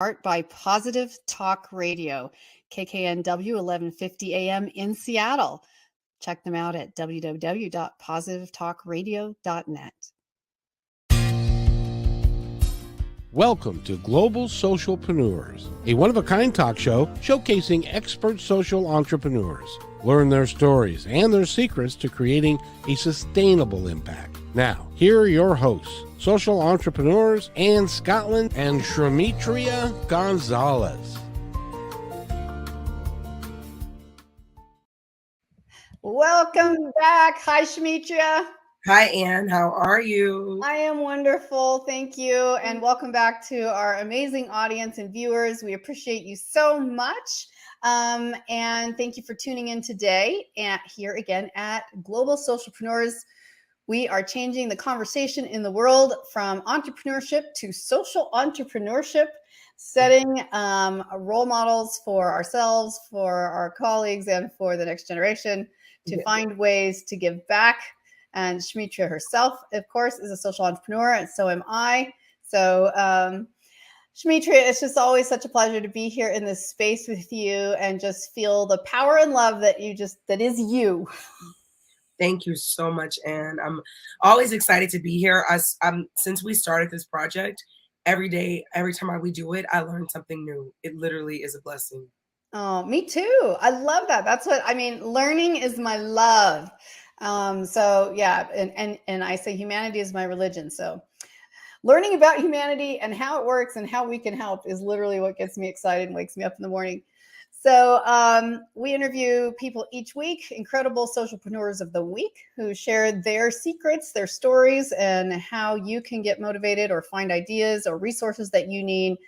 Art by Positive Talk Radio, KKNW 1150 AM in Seattle. Check them out at www.positivetalkradio.net. Welcome to Global Socialpreneurs, a one-of-a-kind talk show showcasing expert social entrepreneurs. Learn their stories and their secrets to creating a sustainable impact. Now, here are your hosts, social entrepreneurs Ann Scotland and Shremitria Gonzalez. Welcome back. Hi, Shremitria. Hi, Ann. How are you? I am wonderful. Thank you. And welcome back to our amazing audience and viewers. We appreciate you so much. And thank you for tuning in today here again at Global Socialpreneurs. We are changing the conversation in the world from entrepreneurship to social entrepreneurship, setting role models for ourselves, for our colleagues, and for the next generation to find ways to give back. And Shremitria herself, of course, is a social entrepreneur, and so am I. So, Shremitria, it's just always such a pleasure to be here in this space with you and just feel the power and love that is you. Thank you so much, Ann. I'm always excited to be here. Since we started this project, every day, every time we do it, I learn something new. It literally is a blessing. Oh, me too. I love that. That's what I mean. Learning is my love. So yeah, and I say humanity is my religion. So learning about humanity and how it works and how we can help is literally what gets me excited and wakes me up in the morning. So we interview people each week, incredible socialpreneurs of the week who share their secrets, their stories, and how you can get motivated or find ideas or resources that you need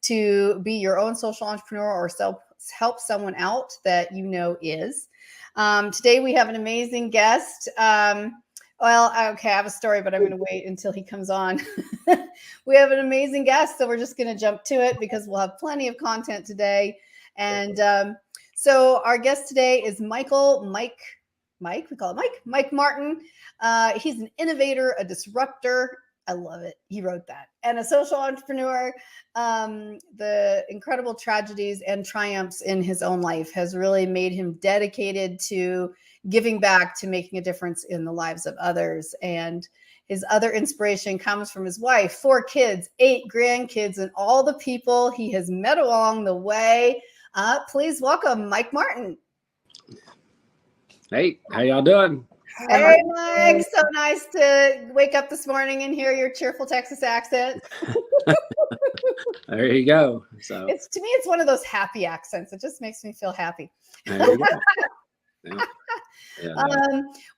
to be your own social entrepreneur or help someone out that you know is. Today we have an amazing guest. I have a story, but I'm going to wait until he comes on. We have an amazing guest, so we're just going to jump to it because we'll have plenty of content today. And so our guest today is Mike, we call it Mike Martin. He's an innovator, a disruptor. I love it. He wrote that. And a social entrepreneur. The incredible tragedies and triumphs in his own life has really made him dedicated to giving back, to making a difference in the lives of others. And his other inspiration comes from his wife, 4 kids, 8 grandkids, and all the people he has met along the way. Please welcome Mike Martin. Hey, how y'all doing? Hey, Mike. So nice to wake up this morning and hear your cheerful Texas accent. There you go. So to me, it's one of those happy accents. It just makes me feel happy. There you go.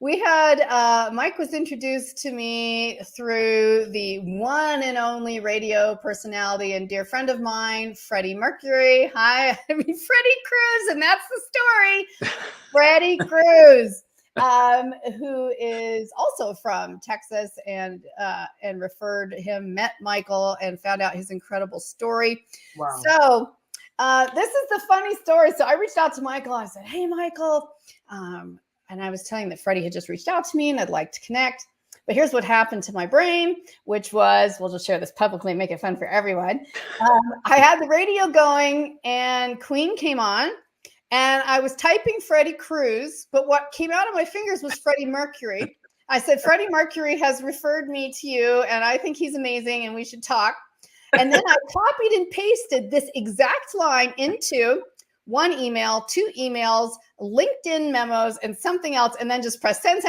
We had Mike was introduced to me through the one and only radio personality and dear friend of mine, Freddie Mercury. Freddie Cruz, and that's the story. Freddie Cruz. Who is also from Texas and met Michael and found out his incredible story. Wow. So this is the funny story. So I reached out to Michael. I said, hey, Michael. And I was telling him that Freddie had just reached out to me and I'd like to connect. But here's what happened to my brain, which was, we'll just share this publicly and make it fun for everyone. I had the radio going and Queen came on. And I was typing Freddie Cruz, but what came out of my fingers was Freddie Mercury. I said, Freddie Mercury has referred me to you, and I think he's amazing, and we should talk. And then I copied and pasted this exact line into one email, 2 emails, LinkedIn memos, and something else, and then just press send.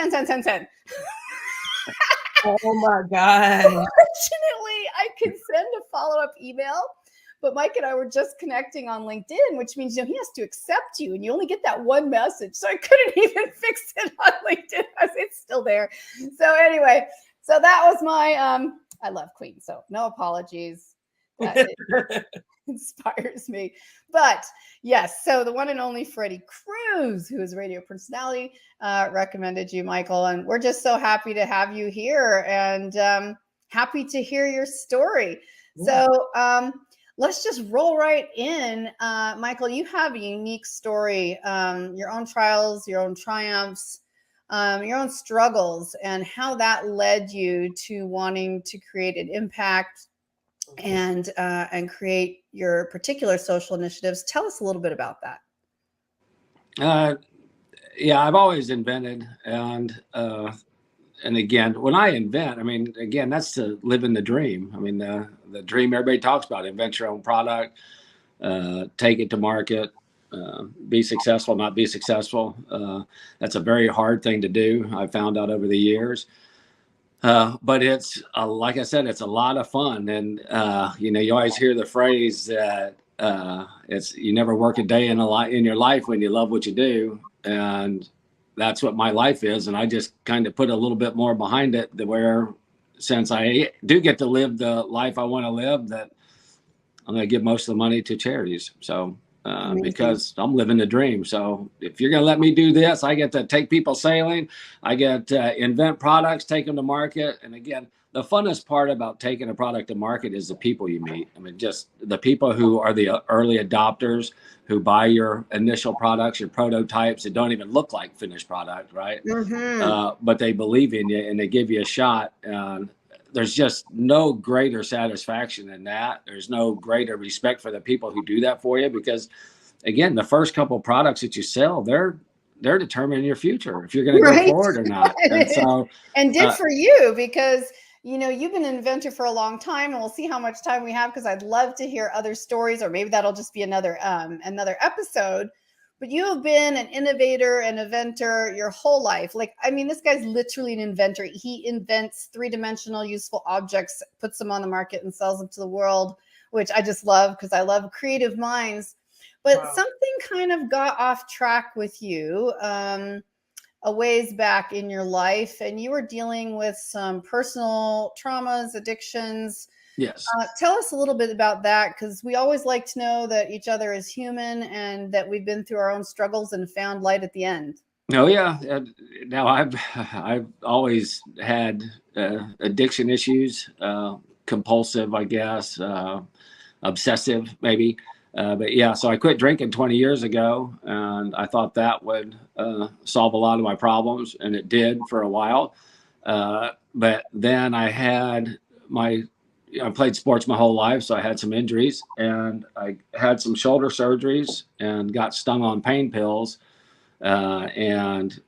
Oh, my God. Fortunately, I can send a follow-up email. But Mike and I were just connecting on LinkedIn, which means, he has to accept you and you only get that one message. So I couldn't even fix it on LinkedIn. It's still there. So anyway, so that was my, I love Queen. So no apologies. It inspires me. But yes, so the one and only Freddie Cruz, who is a radio personality, recommended you, Michael. And we're just so happy to have you here and happy to hear your story. Yeah. So, let's just roll right in. Michael, you have a unique story, your own trials, your own triumphs, your own struggles, and how that led you to wanting to create an impact and create, your particular social initiatives. Tell us a little bit about that. Yeah, I've always invented, and again, when I invent, I mean, again, that's to live in the dream. I mean, the dream everybody talks about: invent your own product, take it to market, be successful, not be successful. That's a very hard thing to do. I found out over the years. But it's like I said, it's a lot of fun, and you always hear the phrase that it's you never work a day in your life when you love what you do, and that's what my life is. And I just kind of put a little bit more behind it, where since I do get to live the life I want to live, that I'm going to give most of the money to charities. So. Because I'm living the dream. So if you're going to let me do this, I get to take people sailing. I get to invent products, take them to market. And again, the funnest part about taking a product to market is the people you meet. I mean, just the people who are the early adopters, who buy your initial products, your prototypes that don't even look like finished product, right? But they believe in you and they give you a shot. There's just no greater satisfaction than that. There's no greater respect for the people who do that for you, because again, the first couple of products that you sell, they're determining your future, if you're going to go forward or not. And so, did for you, because you've been an inventor for a long time, and we'll see how much time we have, because I'd love to hear other stories, or maybe that'll just be another episode. But you have been an innovator and inventor your whole life. Like, I mean, this guy's literally an inventor. He invents three-dimensional useful objects, puts them on the market, and sells them to the world, which I just love, because I love creative minds. But something kind of got off track with you a ways back in your life, and you were dealing with some personal traumas, addictions. Yes. Tell us a little bit about that, because we always like to know that each other is human and that we've been through our own struggles and found light at the end. Oh yeah. Now I've always had addiction issues, compulsive, I guess, obsessive maybe. But yeah, so I quit drinking 20 years ago, and I thought that would solve a lot of my problems, and it did for a while. But then I played sports my whole life, so I had some injuries, and I had some shoulder surgeries and got stung on pain pills. And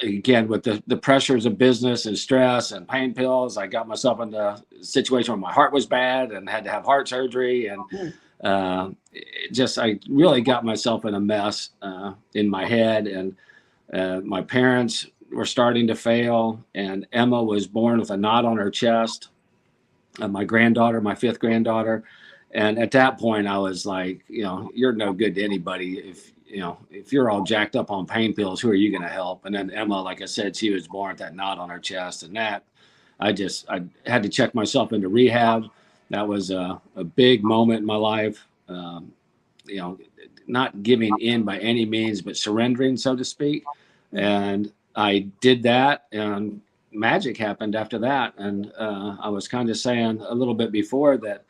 again, with the pressures of business and stress and pain pills, I got myself into a situation where my heart was bad and had to have heart surgery. And I really got myself in a mess in my head. And my parents were starting to fail, and Emma was born with a knot on her chest. My granddaughter, my fifth granddaughter. And at that point I was like, you're no good to anybody. If you're all jacked up on pain pills, who are you going to help? And then Emma, like I said, she was born with that knot on her chest, and that I had to check myself into rehab. That was a big moment in my life. Not giving in by any means, but surrendering, so to speak. And I did that, and magic happened after that. And I was kind of saying a little bit before that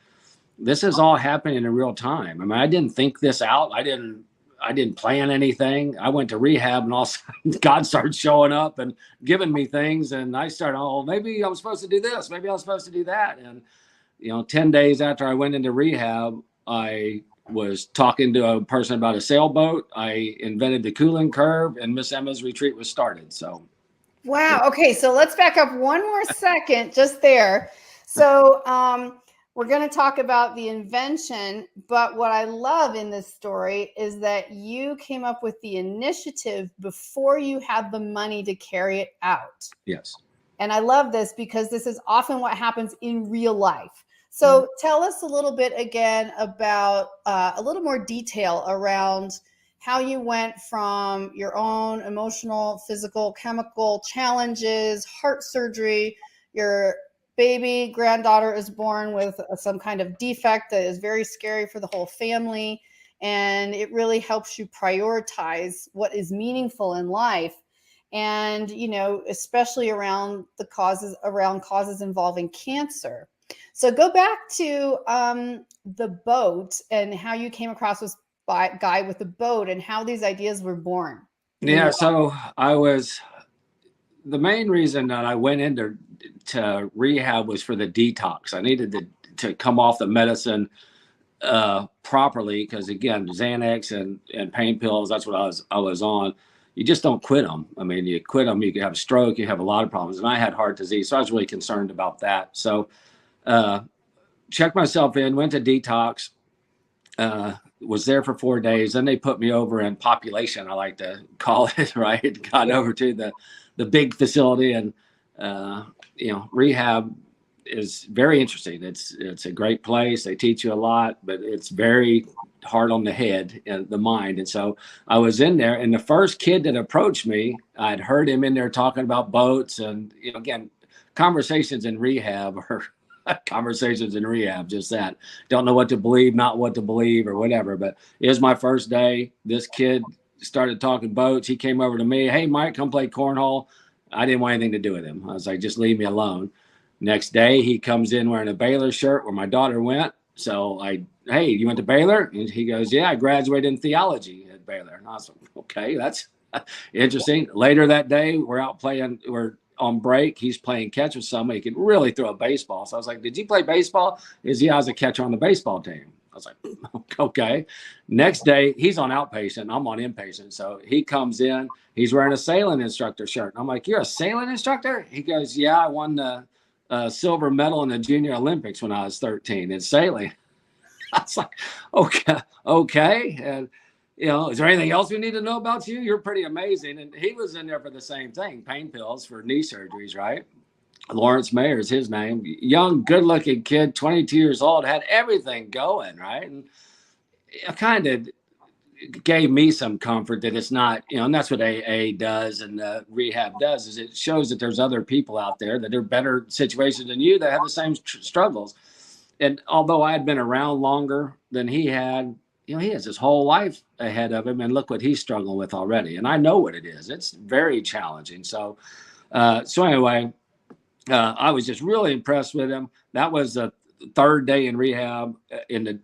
this is all happening in real time. I mean, I didn't think this out. I didn't plan anything. I went to rehab, and all of a sudden God started showing up and giving me things. And I started, maybe I'm supposed to do this. Maybe I'm supposed to do that. And, 10 days after I went into rehab, I was talking to a person about a sailboat. I invented the cooling curve, and Miss Emma's retreat was started. So. Wow. Okay. So let's back up one more second just there. So we're going to talk about the invention, but what I love in this story is that you came up with the initiative before you had the money to carry it out. Yes. And I love this, because this is often what happens in real life. So tell us a little bit again about a little more detail around how you went from your own emotional, physical, chemical challenges, heart surgery, your baby granddaughter is born with some kind of defect that is very scary for the whole family. And it really helps you prioritize what is meaningful in life. And, especially around causes involving cancer. So go back to the boat and how you came across this guy with the boat and how these ideas were born. Yeah. So the main reason that I went into rehab was for the detox. I needed to come off the medicine properly, because again, Xanax and pain pills, that's what I was on. You just don't quit them. I mean, you quit them, you can have a stroke, you have a lot of problems. And I had heart disease, so I was really concerned about that. So checked myself in, went to detox, was there for 4 days. Then they put me over in population, I like to call it, right? Got over to the big facility, and rehab is very interesting. It's a great place. They teach you a lot, but it's very hard on the head and the mind. And so I was in there, and the first kid that approached me, I'd heard him in there talking about boats, and again, conversations in rehab are conversations in rehab, just that. Don't know what to believe, not what to believe, or whatever. But it was my first day. This kid started talking boats. He came over to me, "Hey, Mike, come play cornhole." I didn't want anything to do with him. I was like, just leave me alone. Next day, he comes in wearing a Baylor shirt where my daughter went. So "Hey, you went to Baylor?" And he goes, "Yeah, I graduated in theology at Baylor." And I was like, okay, that's interesting. Later that day, we're out playing, we're on break. He's playing catch with somebody. He can really throw a baseball. So I was like, "Did you play baseball?" "Yeah, I was a catcher on the baseball team." I was like, okay. Next day, he's on outpatient. I'm on inpatient. So he comes in. He's wearing a sailing instructor shirt. I'm like, "You're a sailing instructor?" He goes, "Yeah, I won the silver medal in the Junior Olympics when I was 13 in sailing." I was like, okay. And, "Is there anything else we need to know about you? You're pretty amazing." And he was in there for the same thing, pain pills for knee surgeries, right? Lawrence Mayer is his name. Young, good-looking kid, 22 years old, had everything going, right? And it kind of gave me some comfort that it's not, and that's what AA does and rehab does, is it shows that there's other people out there that are better situations than you that have the same struggles. And although I had been around longer than he had, he has his whole life ahead of him, and look what he's struggling with already. And I know what it is. It's very challenging. So anyway, I was just really impressed with him. That was the third day in rehab in the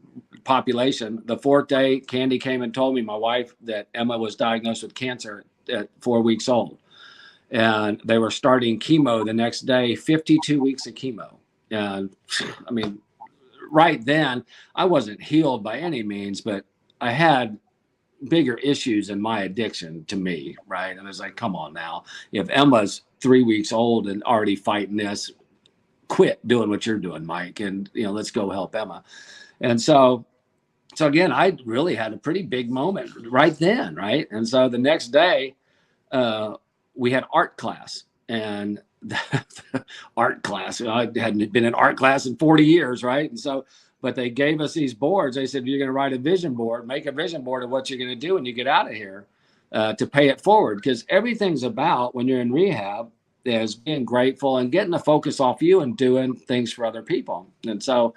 population. The fourth day, Candy came and told me, my wife, that Emma was diagnosed with cancer at 4 weeks old. And they were starting chemo the next day, 52 weeks of chemo. And I mean, right then, I wasn't healed by any means, but I had bigger issues in my addiction to me, right? And I was like, come on now. If Emma's 3 weeks old and already fighting this, quit doing what you're doing, Mike, and let's go help Emma. And so again, I really had a pretty big moment right then, right? And so the next day, we had art class, and art class, I hadn't been in art class in 40 years, right? And so, but they gave us these boards. They said, "You're going to write a vision board, make a vision board of what you're going to do when you get out of here to pay it forward." Because everything's about, when you're in rehab, is being grateful and getting the focus off you and doing things for other people. And so,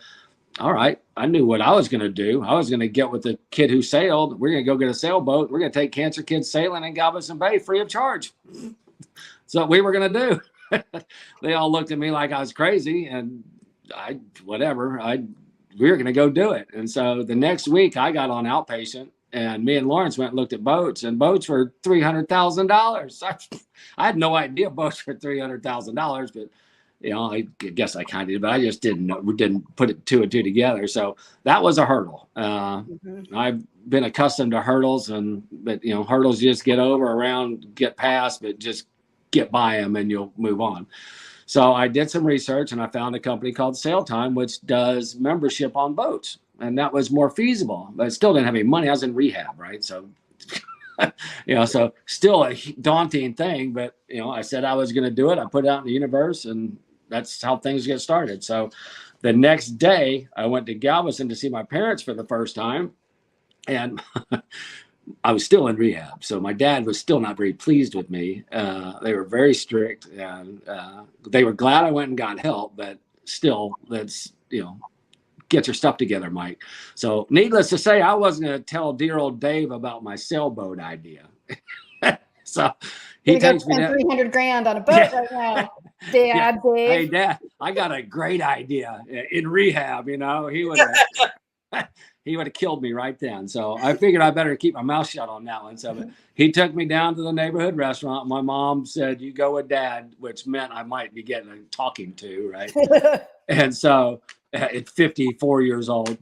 all right, I knew what I was going to do. I was going to get with the kid who sailed. We're going to go get a sailboat. We're going to take cancer kids sailing in Galveston Bay free of charge. So we were going to do. They all looked at me like I was crazy, and we were going to go do it. And so the next week I got on outpatient, and me and Lawrence went and looked at boats, and boats were $300,000. I had no idea boats were $300,000, but I guess I kind of did, but I just didn't put it two and two together. So that was a hurdle. I've been accustomed to hurdles, but hurdles you just get over, around, get past, but just get by them and you'll move on. So I did some research, and I found a company called SailTime, which does membership on boats. And that was more feasible, but I still didn't have any money. I was in rehab, right? So, so still a daunting thing, but, I said I was going to do it. I put it out in the universe, and that's how things get started. So the next day I went to Galveston to see my parents for the first time, and I was still in rehab. So my dad was still not very pleased with me. They were very strict, and they were glad I went and got help, but still, let's, get your stuff together, Mike. So needless to say, I wasn't going to tell dear old Dave about my sailboat idea. So he takes me down. $300,000 on a boat right now, Dad. Dave. Hey, Dad, I got a great idea in rehab. He would have killed me right then. So I figured I better keep my mouth shut on that one. So he took me down to the neighborhood restaurant. My mom said, "You go with Dad," which meant I might be getting a talking to, right? And so at 54 years old,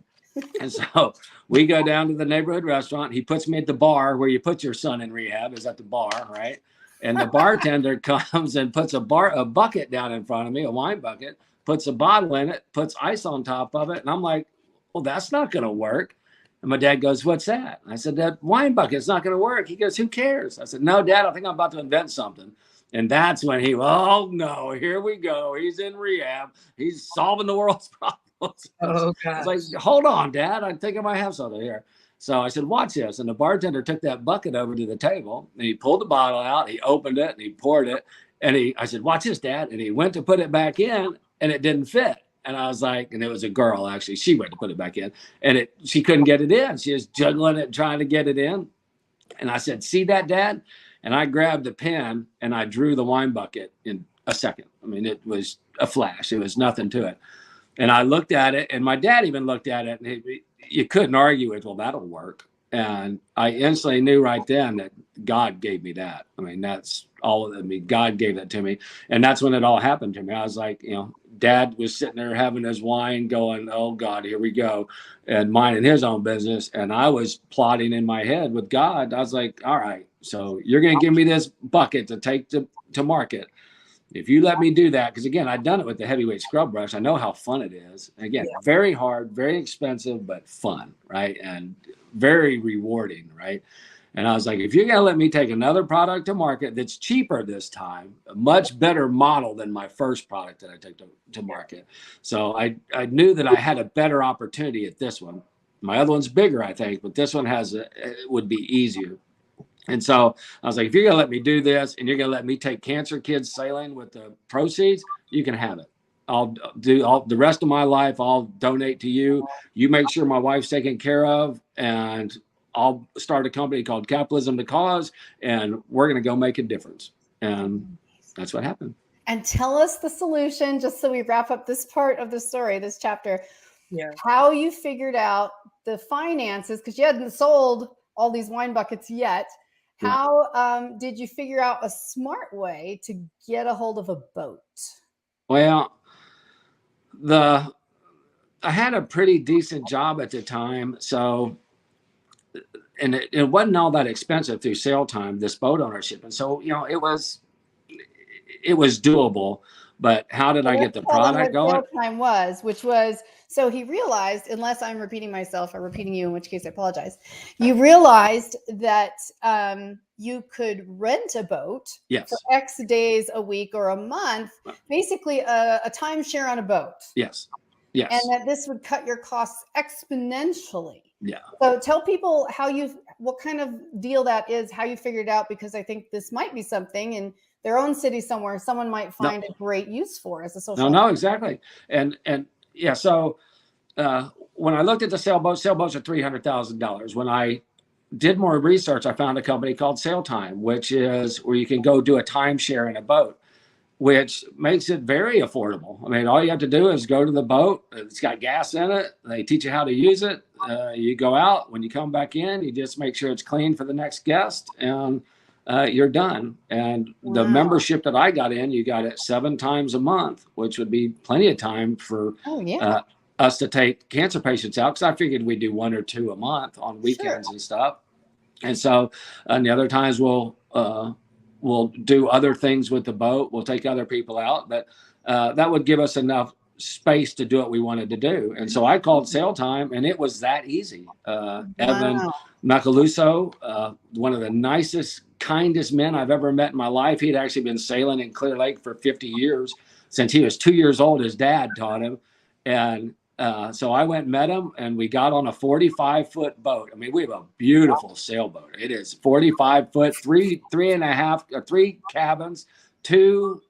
And so we go down to the neighborhood restaurant. He puts me at the bar where you put your son in rehab, is at the bar, right? And the bartender comes and puts a bucket down in front of me, a wine bucket, puts a bottle in it, puts ice on top of it. And I'm like, well, that's not going to work. And my dad goes, what's that? I said, that wine bucket's not going to work. He goes, who cares? I said, no, Dad, I think I'm about to invent something. And that's when he, oh no, here we go. He's in rehab. He's solving the world's problems. Oh, I gosh. was like, hold on, Dad. I think I might have something here. So I said, watch this. And the bartender took that bucket over to the table and he pulled the bottle out. He opened it and he poured it. And I said, watch this, Dad. And he went to put it back in and it didn't fit. And I was like, and it was a girl, actually. She went to put it back in and she couldn't get it in. She was juggling it, trying to get it in. And I said, see that, Dad? And I grabbed a pen and I drew the wine bucket in a second. I mean, it was a flash. It was nothing to it. And I looked at it, and my dad even looked at it, and you couldn't argue with, well, that'll work. And I instantly knew right then that God gave me that. I mean, that's all of me. God gave that to me. And that's when it all happened to me. I was like, Dad was sitting there having his wine going, oh, God, here we go, and minding his own business. And I was plotting in my head with God. I was like, all right, so you're going to give me this bucket to take to market. If you let me do that, because again, I've done it with the heavyweight scrub brush. I know how fun it is. Again, very hard, very expensive, but fun, right? And very rewarding, right? And I was like, if you're going to let me take another product to market that's cheaper this time, a much better model than my first product that I took to market. So I knew that I had a better opportunity at this one. My other one's bigger, I think, but this one would be easier. And so I was like, if you're going to let me do this and you're going to let me take cancer kids sailing with the proceeds, you can have it. I'll do the rest of my life. I'll donate to you. You make sure my wife's taken care of, and I'll start a company called Capitalism to Cause, and we're going to go make a difference. And that's what happened. And tell us the solution, just so we wrap up this part of the story, this chapter, how you figured out the finances, because you hadn't sold all these wine buckets yet. How did you figure out a smart way to get a hold of a boat? Well, I had a pretty decent job at the time. So, and it wasn't all that expensive through Sail Time, this boat ownership. And so, it was doable. But how did I get the product going? Sail Time was, which was, so he realized, unless I'm repeating myself or repeating you, in which case I apologize. You realized that you could rent a boat for X days a week or a month, basically a timeshare on a boat. Yes. And that this would cut your costs exponentially. Yeah. So tell people what kind of deal that is, how you figured it out, because I think this might be something in their own city somewhere someone might find a great use for as a social. No, exactly. And yeah, so when I looked at the sailboats are $300,000. When I did more research, I found a company called Sail Time, which is where you can go do a timeshare in a boat, which makes it very affordable. I mean, all you have to do is go to the boat. It's got gas in it. They teach you how to use it. You go out. When you come back in, you just make sure it's clean for the next guest, and you're done. And the membership that I got in, you got it 7 times a month, which would be plenty of time for us to take cancer patients out, because I figured we'd do 1 or 2 a month on weekends and stuff. And so the other times we'll do other things with the boat. We'll take other people out, but that would give us enough space to do what we wanted to do. And so I called Sail Time, and it was that easy. Evan Macaluso, one of the nicest, kindest men I've ever met in my life. He'd actually been sailing in Clear Lake for 50 years. Since he was 2 years old, his dad taught him. And so I went and met him, and we got on a 45-foot boat. I mean, we have a beautiful sailboat. It is 45 foot, 3 cabins, 2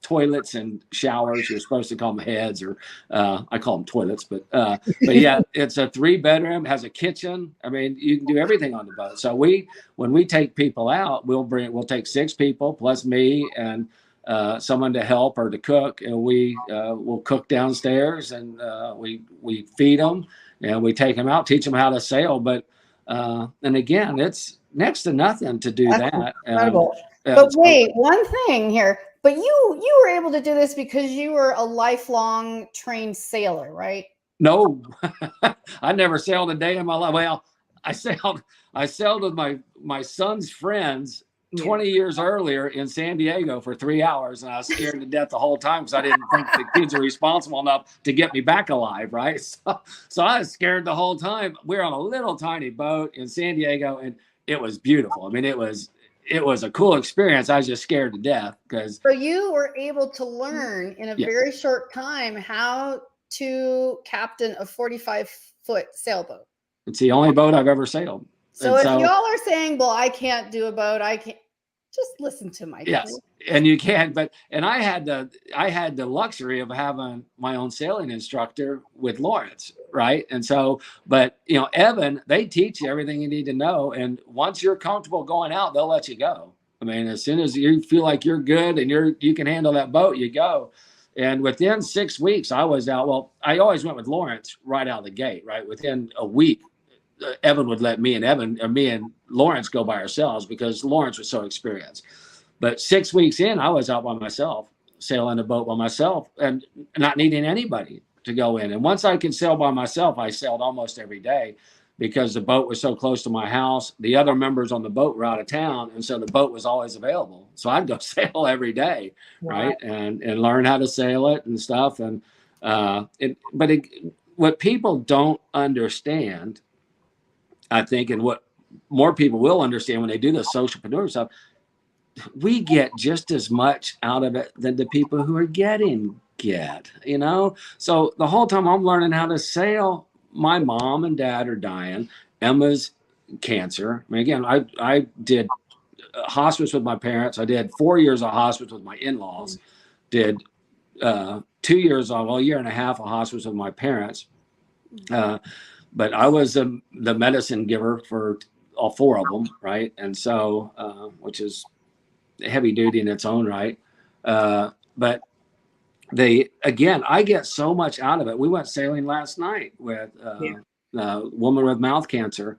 toilets and showers. You're supposed to call them heads, or I call them toilets, but yeah, it's a 3-bedroom, has a kitchen. I mean, you can do everything on the boat. So when we take people out, we'll take 6 people plus me and someone to help or to cook, and we'll cook downstairs, and we feed them, and we take them out, teach them how to sail. But and again, it's next to nothing to do. That's that. Incredible. But wait, one thing here. But you were able to do this because you were a lifelong trained sailor, right? No, I never sailed a day in my life. Well, I sailed with my son's friends 20 years earlier in San Diego for 3 hours, and I was scared to death the whole time because I didn't think the kids were responsible enough to get me back alive, right? So I was scared the whole time. We were on a little tiny boat in San Diego, and it was beautiful. I mean, it was a cool experience. I was just scared to death because. So you were able to learn in a very short time how to captain a 45-foot sailboat. It's the only boat I've ever sailed. So if y'all are saying, well, I can't do a boat, I can't, just listen to my yes, and you can, and I had the luxury of having my own sailing instructor with Lawrence, right? And so, but Evan, they teach you everything you need to know, and once you're comfortable going out, they'll let you go. I mean, as soon as you feel like you're good and you can handle that boat, you go. And within 6 weeks, I was out. Well, I always went with Lawrence right out of the gate, right? Within a week, Evan would let me and Lawrence go by ourselves because Lawrence was so experienced. But 6 weeks in, I was out by myself, sailing a boat by myself and not needing anybody to go in. And once I could sail by myself, I sailed almost every day because the boat was so close to my house. The other members on the boat were out of town, and so the boat was always available. So I'd go sail every day, right? And learn how to sail it and stuff. And what people don't understand, I think, and what more people will understand when they do the socialpreneur stuff, we get just as much out of it than the people who are get. So the whole time I'm learning how to sail, my mom and dad are dying. Emma's cancer. I mean, again, I did hospice with my parents. I did 4 years of hospice with my in-laws. Did 2 years of, a year and a half of hospice with my parents. But I was the medicine giver for all 4 of them, right? And so, which is heavy duty in its own right. But I get so much out of it. We went sailing last night with a woman with mouth cancer,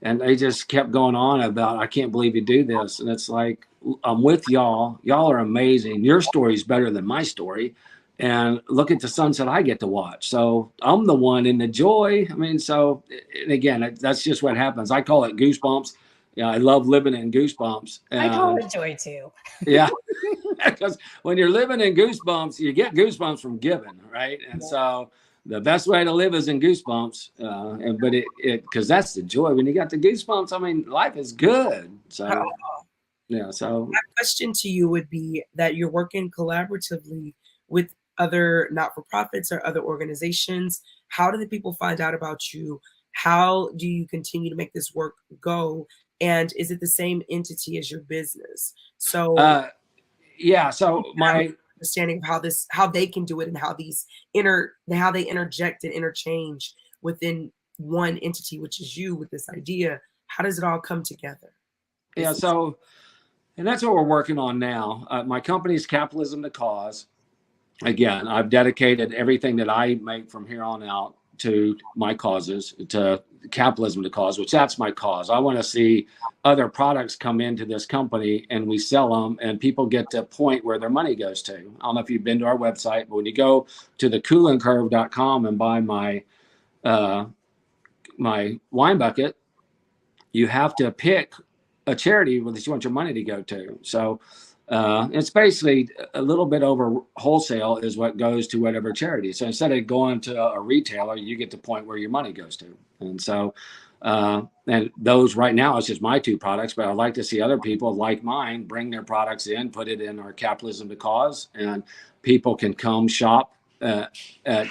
and they just kept going on about, I can't believe you do this. And it's like, I'm with y'all. Y'all are amazing. Your story's better than my story. And look at the sunset I get to watch. So I'm the one in the joy. I mean, so, and again, that's just what happens. I call it goosebumps. I love living in goosebumps. I call it joy too. Yeah, because when you're living in goosebumps, you get goosebumps from giving, right? And so the best way to live is in goosebumps. But because that's the joy. When you got the goosebumps, I mean, life is good. So, So my question to you would be that you're working collaboratively with other not-for-profits or other organizations. How do the people find out about you? How do you continue to make this work go? And is it the same entity as your business? So so my understanding of how they can do it and how they interject and interchange within one entity, which is you, with this idea. How does it all come together? So, and that's what we're working on now. My company's Capitalism to Cause. Again, I've dedicated everything that I make from here on out to my causes, to Capitalism to Cause, which that's my cause. I want to see other products come into this company and we sell them and people get to a point where their money goes to. I don't know if you've been to our website, but when you go to thecoolingcurve.com and buy my wine bucket, you have to pick a charity that you want your money to go to. So it's basically a little bit over wholesale is what goes to whatever charity. So instead of going to a retailer, you get the point where your money goes to. And so, and those right now, it's just my 2 products, but I'd like to see other people like mine bring their products in, put it in our Capitalism to Cause, and people can come shop at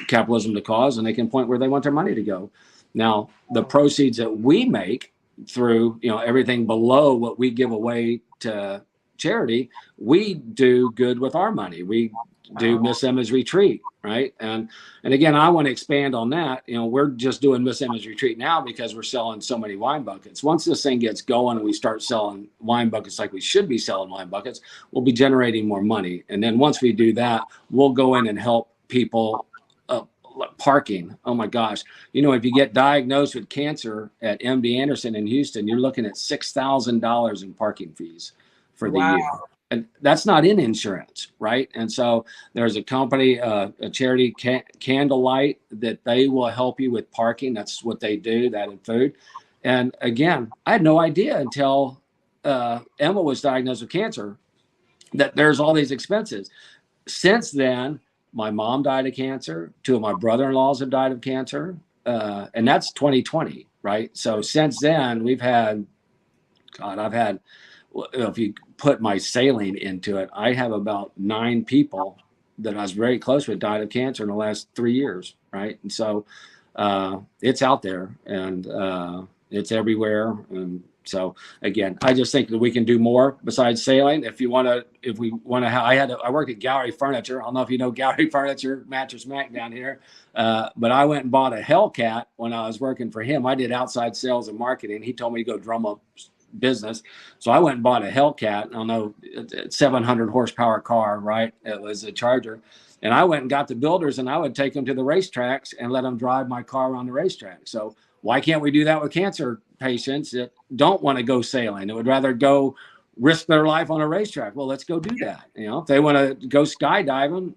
Capitalism to Cause and they can point where they want their money to go. Now, the proceeds that we make through, everything below what we give away to charity, we do good with our money. We do Miss Emma's Retreat, right? And again, I want to expand on that. We're just doing Miss Emma's Retreat now because we're selling so many wine buckets. Once this thing gets going and we start selling wine buckets like we should be selling wine buckets, we'll be generating more money. And then once we do that, we'll go in and help people. Parking. Oh my gosh. If you get diagnosed with cancer at MD Anderson in Houston, you're looking at $6,000 in parking fees for the year. and that's not in insurance, right? And so there's a company, a charity, Candlelight, that they will help you with parking. That's what they do, that and food. And again, I had no idea until Emma was diagnosed with cancer that there's all these expenses. Since then, my mom died of cancer. 2 of my brother-in-laws have died of cancer. And that's 2020, right? So since then, we've had, God, I've had, if you put my sailing into it, I have about 9 people that I was very close with died of cancer in the last 3 years, right? And so it's out there, and it's everywhere. And so again, I just think that we can do more besides sailing. If we want to, I worked at Gallery Furniture. I don't know if you know Gallery Furniture, Mattress Mac down here, but I went and bought a Hellcat when I was working for him. I did outside sales and marketing. He told me to go drum up business. So I went and bought a Hellcat. I don't know, 700 horsepower car, right? It was a Charger. And I went and got the builders, and I would take them to the racetracks and let them drive my car around the racetrack. So why can't we do that with cancer patients that don't want to go sailing? They would rather go risk their life on a racetrack. Well, let's go do that. If they want to go skydiving,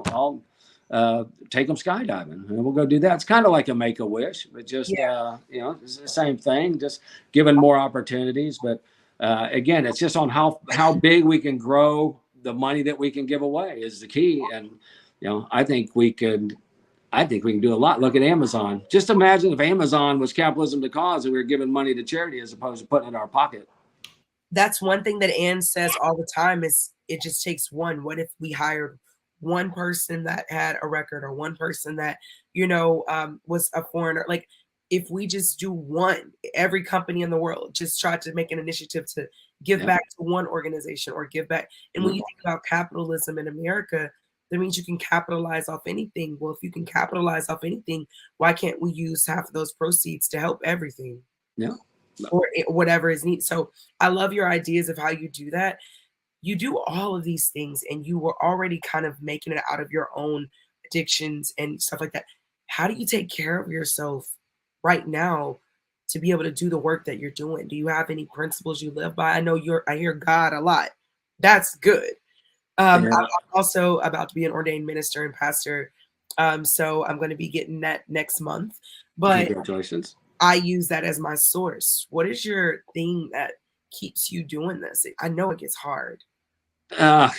I'll take them skydiving, and we'll go do that. It's kind of like a Make-A-Wish, but just it's the same thing, just giving more opportunities. But again, it's just on how big we can grow. The money that we can give away is the key. And I think we can do a lot. Look at Amazon. Just imagine if Amazon was capitalism to cause and we were giving money to charity as opposed to putting it in our pocket. That's one thing that Ann says all the time, is it just takes one. What if we hired one person that had a record, or one person that, was a foreigner? Like, if we just do one, every company in the world just try to make an initiative to give back to one organization or give back. And when you think about capitalism in America, that means you can capitalize off anything. Well, if you can capitalize off anything, why can't we use half of those proceeds to help everything? Yeah. Or whatever is needed. So I love your ideas of how you do that. You do all of these things, and you were already kind of making it out of your own addictions and stuff like that. How do you take care of yourself right now to be able to do the work that you're doing? Do you have any principles you live by? I know I hear God a lot. That's good. I'm also about to be an ordained minister and pastor. So I'm going to be getting that next month. But congratulations. I use that as my source. What is your thing that keeps you doing this? I know it gets hard. Yeah,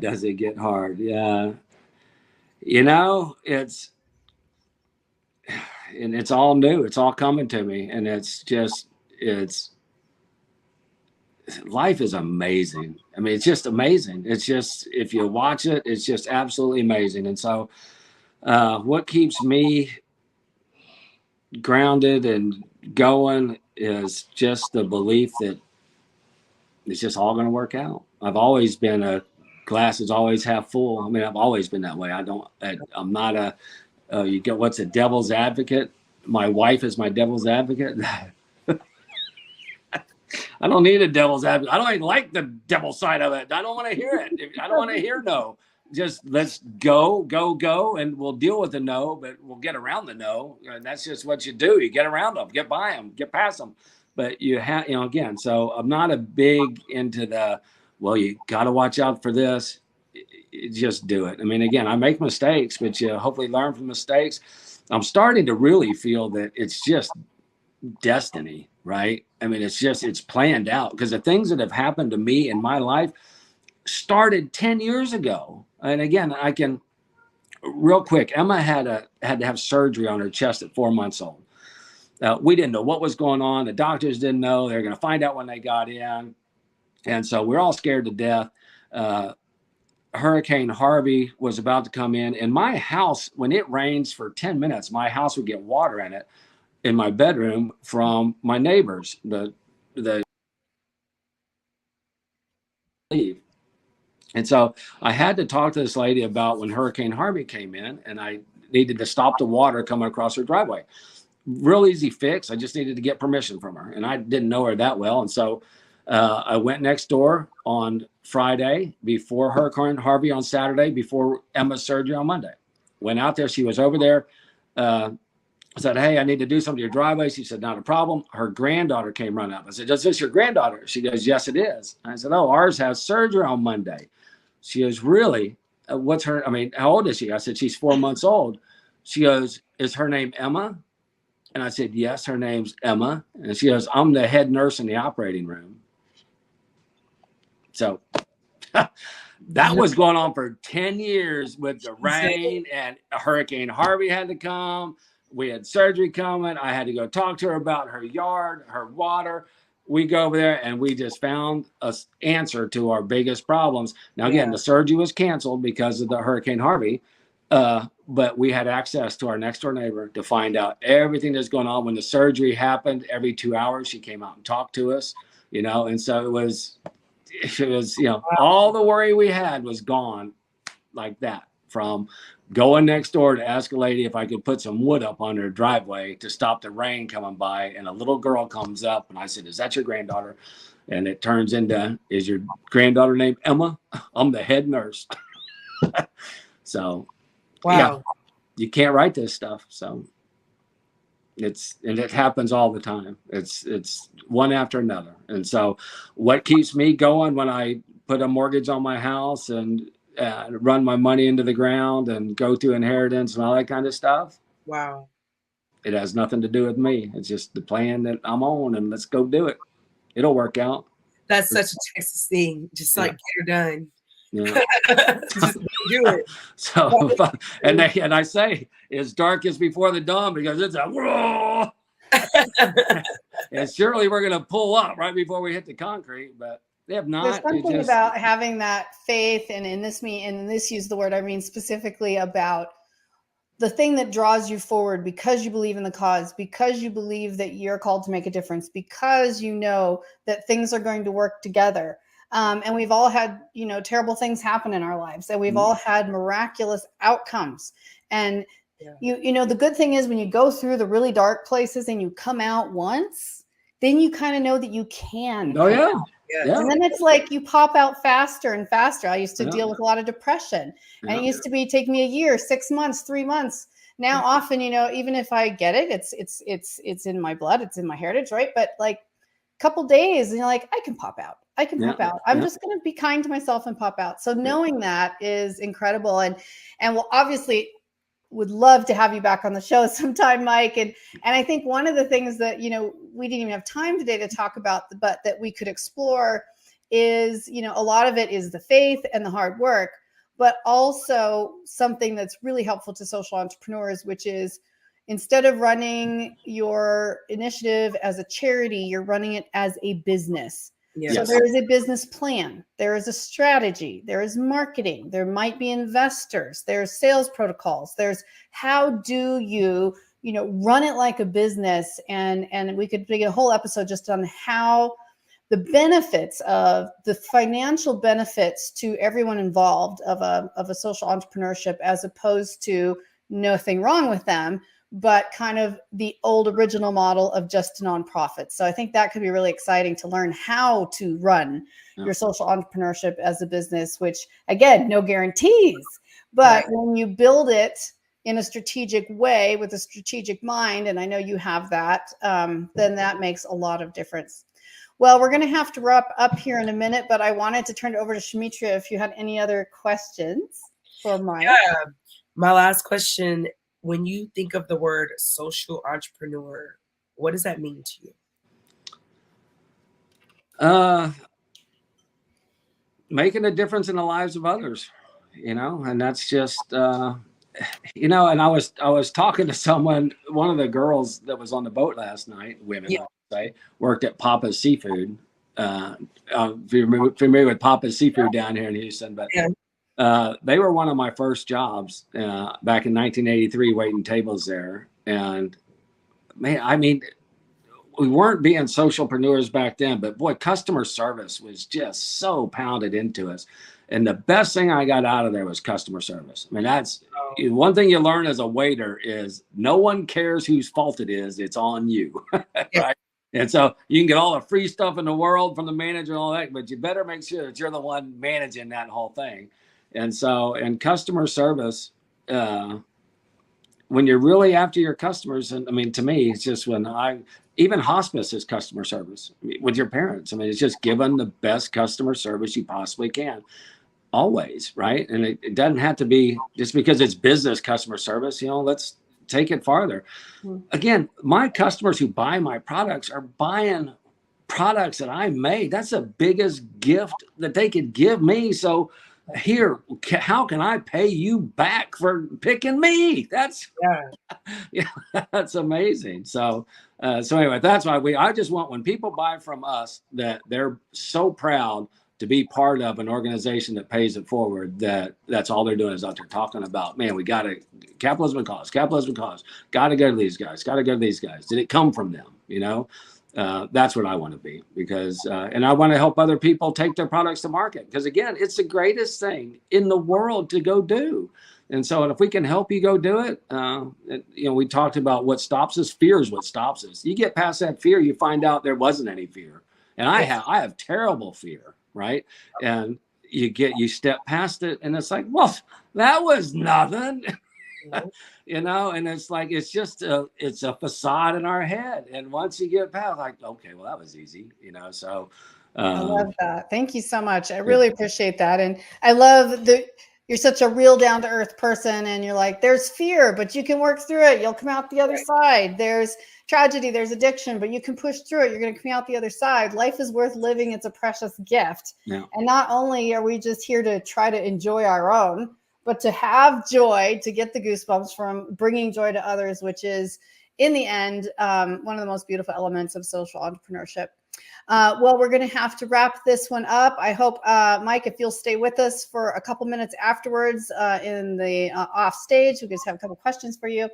does it get hard? Yeah. It's all new. It's all coming to me. And life is amazing. I mean, it's just amazing. It's just, if you watch it, it's just absolutely amazing. And so what keeps me grounded and going is just the belief that it's just all going to work out. I've always been a glass is always half full. I mean, I've always been that way. I'm not what's a devil's advocate? My wife is my devil's advocate. I don't need a devil's advocate. I don't even like the devil side of it. I don't want to hear it. I don't want to hear no. Just let's go, and we'll deal with the no, but we'll get around the no. And that's just what you do. You get around them, get by them, get past them. But you have, again, so I'm not a big into you got to watch out for this. Just do it. I mean, again, I make mistakes, but you hopefully learn from mistakes. I'm starting to really feel that it's just destiny, right? I mean, it's planned out, because the things that have happened to me in my life started 10 years ago. And again, I can real quick, Emma had to have surgery on her chest at 4 months old. We didn't know what was going on. The doctors didn't know. They were going to find out when they got in. And so we're all scared to death. Hurricane Harvey was about to come in. And my house, when it rains for 10 minutes, my house would get water in it in my bedroom from my neighbors. The leave. And so I had to talk to this lady about when Hurricane Harvey came in, and I needed to stop the water coming across her driveway. Real easy fix. I just needed to get permission from her, and I didn't know her that well. And so I went next door on Friday before Hurricane Harvey, on Saturday before Emma's surgery on Monday. Went out there. She was over there I said, hey, I need to do something to your driveway. She said, not a problem. Her granddaughter came running up. I said, is this your granddaughter? She goes, yes, it is. I said, oh, ours has surgery on Monday. She goes, really? What's her? I mean, how old is she? I said, she's 4 months old. She goes, is her name Emma? And I said, yes, her name's Emma. And she goes, I'm the head nurse in the operating room. So that was going on for 10 years with the rain, and Hurricane Harvey had to come. We had surgery coming. I had to go talk to her about her yard, her water. We go over there and we just found an answer to our biggest problems. Now, again, the surgery was canceled because of the Hurricane Harvey. But we had access to our next door neighbor to find out everything that's going on. When the surgery happened, every 2 hours, she came out and talked to us, you know? And so it was, you know, all the worry we had was gone like that, from going next door to ask a lady if I could put some wood up on her driveway to stop the rain coming by. And a little girl comes up and I said, is that your granddaughter? And it turns into, is your granddaughter named Emma? I'm the head nurse. So, yeah, you can't write this stuff. So and it happens all the time. It's one after another. And so what keeps me going when I put a mortgage on my house and run my money into the ground and go through inheritance and all that kind of stuff. Wow. It has nothing to do with me. It's just the plan that I'm on, and let's go do it. It'll work out. That's such a Texas thing. Just like get her done. Yeah. Just do it. So, and I say as dark as before the dawn, because it's a whoa. And surely we're going to pull up right before we hit the concrete, but they have not. There's something about having that faith, and in this use the word, I mean specifically about the thing that draws you forward because you believe in the cause, because you believe that you're called to make a difference, because you know that things are going to work together. And we've all had, you know, terrible things happen in our lives, and we've all had miraculous outcomes. And you know, the good thing is when you go through the really dark places and you come out once, then you kind of know that you can. Oh yeah. Yeah. And then it's like you pop out faster and faster. I used to deal with a lot of depression, and it used to take me a year, 6 months, 3 months. Now, often, you know, even if I get it, it's in my blood, it's in my heritage, right? But like a couple days, and you're like, I can pop out. I can pop out. I'm just going to be kind to myself and pop out. So knowing that is incredible, and we'll obviously would love to have you back on the show sometime, Mike. And I think one of the things that, you know, we didn't even have time today to talk about, but that we could explore is, you know, a lot of it is the faith and the hard work, but also something that's really helpful to social entrepreneurs, which is instead of running your initiative as a charity, you're running it as a business. Yes. So there is a business plan, there is a strategy, there is marketing, there might be investors, there's sales protocols, there's how do you, you know, run it like a business. And we could make a whole episode just on how the benefits of the financial benefits to everyone involved of a social entrepreneurship, as opposed to nothing wrong with them, but kind of the old original model of just a nonprofit. So I think that could be really exciting to learn how to run your social entrepreneurship as a business, which again, no guarantees, but when you build it in a strategic way with a strategic mind, and I know you have that, then that makes a lot of difference. Well, we're going to have to wrap up here in a minute, but I wanted to turn it over to Shmitra if you had any other questions for Mike. Yeah. My last question, when you think of the word social entrepreneur, what does that mean to you? Making a difference in the lives of others, you know, and that's just, you know, and I was talking to someone, one of the girls that was on the boat last night, women, I would say, worked at Papa's Seafood. If you're familiar with Papa's Seafood down here in Houston, but they were one of my first jobs back in 1983, waiting tables there. And man, I mean, we weren't being socialpreneurs back then, but boy, customer service was just so pounded into us. And the best thing I got out of there was customer service. I mean, that's one thing you learn as a waiter is no one cares whose fault it is. It's on you. Right. And so you can get all the free stuff in the world from the manager and all that, but you better make sure that you're the one managing that whole thing. And so, and customer service when you're really after your customers, and I mean, to me, it's just even hospice is customer service with your parents. I mean, it's just giving the best customer service you possibly can, always, right? And it doesn't have to be just because it's business customer service. Let's take it farther. Again, my customers who buy my products are buying products that I made. That's the biggest gift that they could give me. So here, how can I pay you back for picking me? That's that's amazing. So anyway, that's why I just want, when people buy from us, that they're so proud to be part of an organization that pays it forward, that's all they're doing is out there talking about, man, we got to, capitalism cause, got to go to these guys, Did it come from them? That's what I want to be, because, and I want to help other people take their products to market, because again, it's the greatest thing in the world to go do. And so, if we can help you go do it, we talked about what stops us. Fear is what stops us. You get past that fear, you find out there wasn't any fear. And I have terrible fear, right? And you step past it, and it's like, well, that was nothing. And it's like, it's just it's a facade in our head. And once you get past, like, okay, well, that was easy, so I love that. Thank you so much. I really appreciate that. And I love that you're such a real down to earth person, and you're like, there's fear, but you can work through it. You'll come out the other side. There's tragedy, there's addiction, but you can push through it. You're going to come out the other side. Life is worth living. It's a precious gift. Yeah. And not only are we just here to try to enjoy our own, but to have joy, to get the goosebumps from bringing joy to others, which is, in the end, one of the most beautiful elements of social entrepreneurship. Well, we're going to have to wrap this one up. I hope, Mike, if you'll stay with us for a couple minutes afterwards in the off stage, we just have a couple questions for you.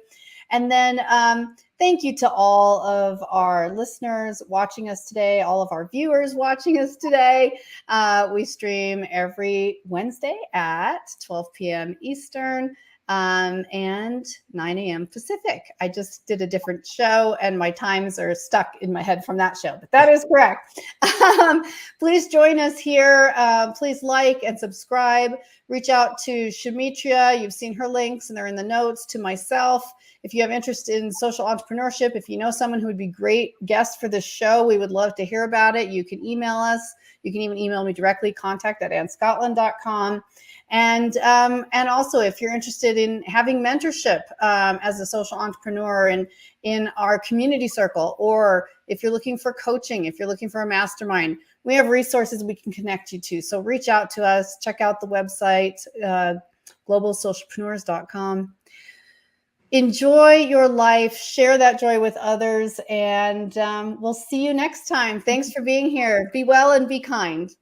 And then thank you to all of our listeners watching us today, all of our viewers watching us today. We stream every Wednesday at 12 p.m. Eastern and 9 a.m. Pacific. I just did a different show, and my times are stuck in my head from that show, but that is correct. Please join us here. Please like and subscribe. Reach out to Shamitria. You've seen her links, and they're in the notes. To myself. If you have interest in social entrepreneurship, if you know someone who would be great guest for this show, we would love to hear about it. You can email us. You can even email me directly, contact@annscotland.com. And also, if you're interested in having mentorship as a social entrepreneur in our community circle, or if you're looking for coaching, if you're looking for a mastermind, we have resources we can connect you to. So reach out to us. Check out the website, globalsocialpreneurs.com. Enjoy your life. Share that joy with others. And we'll see you next time. Thanks for being here. Be well and be kind.